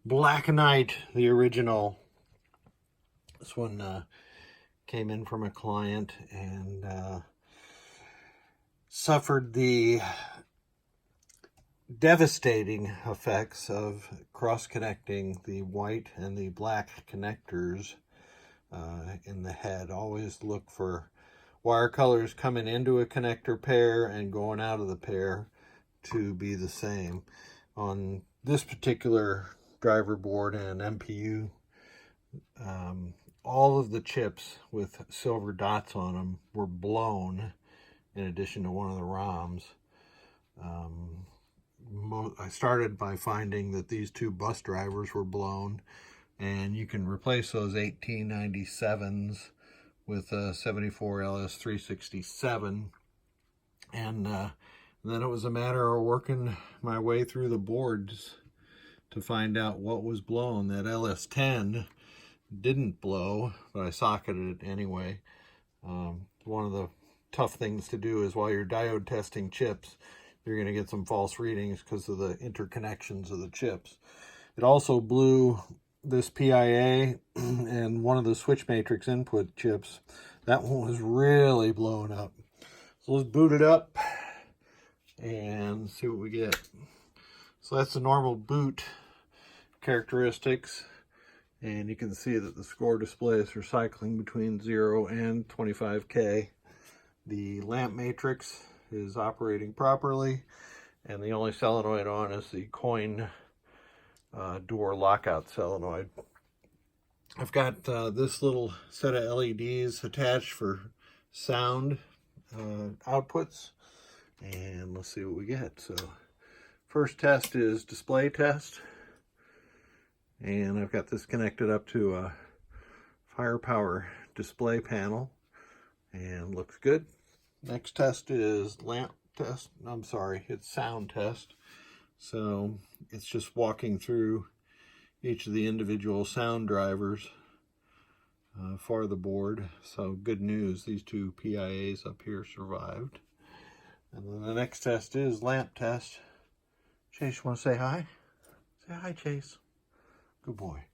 Black Knight, the original. This one came in from a client and suffered the devastating effects of cross-connecting the white and the black connectors in the head. Always look for wire colors coming into a connector pair and going out of the pair to be the same. On this particular driver board and MPU, all of the chips with silver dots on them were blown, in addition to one of the ROMs. I started by finding that these two bus drivers were blown, and you can replace those 1897s with a 74 LS367, and then it was a matter of working my way through the boards to find out what was blown. That LS10 didn't blow, but I socketed it anyway. One of the tough things to do is while you're diode testing chips, you're going to get some false readings because of the interconnections of the chips. It also blew this PIA and one of the switch matrix input chips. That one was really blown up. So let's boot it up and see what we get. So that's the normal boot characteristics, and you can see that the score displays are cycling between 0 and 25K. The lamp matrix is operating properly, and the only solenoid on is the coin door lockout solenoid. I've got this little set of LEDs attached for sound outputs, and let's see what we get. So first test is display test, and I've got this connected up to a firepower display panel and looks good. Next test is lamp test. I'm sorry, it's sound test. So it's just walking through each of the individual sound drivers for the board. So good news, these two PIAs up here survived. And then the next test is lamp test. Chase, you want to say hi? Say hi, Chase. Good boy.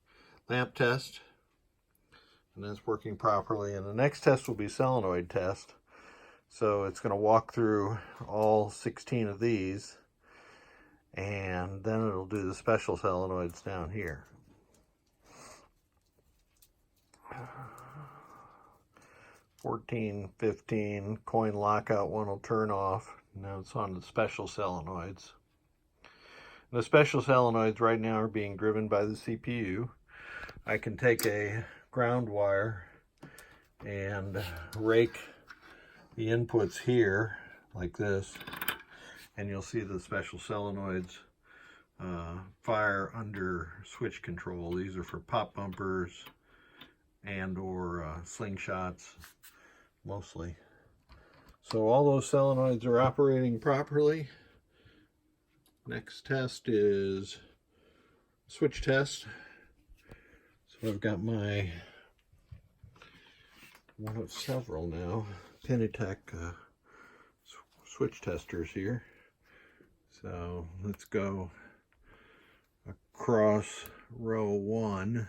Lamp test, and that's working properly. And the next test will be solenoid test. So it's going to walk through all 16 of these, and then it'll do the special solenoids down here. (14, 15) coin lockout one will turn off. Now it's on the special solenoids. The special solenoids right now are being driven by the CPU. I can take a ground wire and rake the inputs here like this, and you'll see the special solenoids fire under switch control. These are for pop bumpers and or slingshots mostly. So all those solenoids are operating properly. Next test is switch test. So I've got my one of several now Penatech switch testers here. So let's go across row 1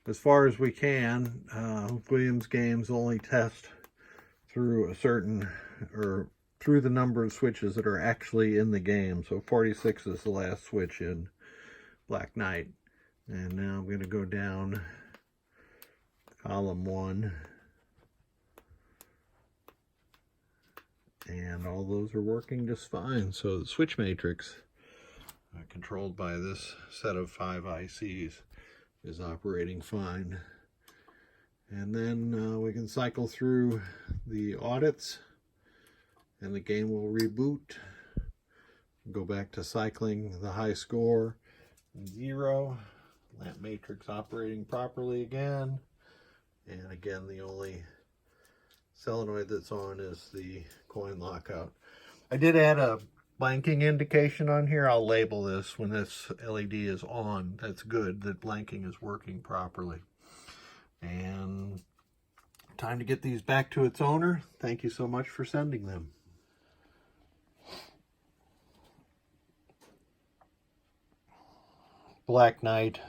as far as we can. Williams games only test through a certain, or through the number of switches that are actually in the game. So 46 is the last switch in Black Knight. And now I'm going to go down column 1. And all those are working just fine. So the switch matrix, controlled by this set of 5 ICs, is operating fine. And then we can cycle through the audits, and the game will reboot. Go back to cycling the high score, 0. Lamp matrix operating properly again. And again, the only solenoid that's on is the coin lockout. I did add a blanking indication on here. I'll label this when this LED is on. That's good that blanking is working properly. And time to get these back to its owner. Thank you so much for sending them. Black Knight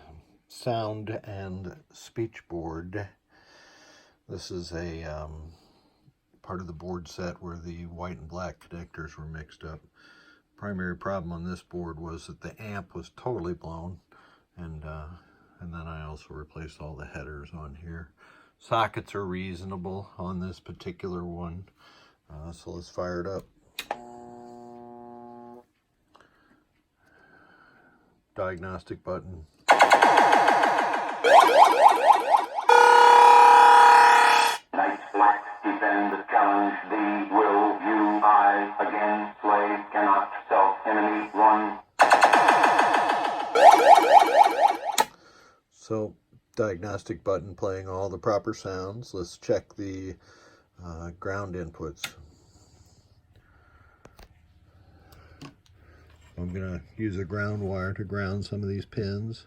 sound and speech board. This is a part of the board set where the white and black connectors were mixed up. Primary problem on this board was that the amp was totally blown, and then I also replaced all the headers on here. Sockets are reasonable on this particular one, so let's fire it up. Diagnostic button. Knight Black, defend, challenge, thee, will, you, I, again, slay, cannot, self, enemy, run. So, diagnostic button playing all the proper sounds. Let's check the ground inputs. I'm going to use a ground wire to ground some of these pins.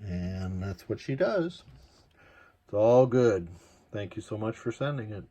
And that's what she does. It's all good. Thank you so much for sending it.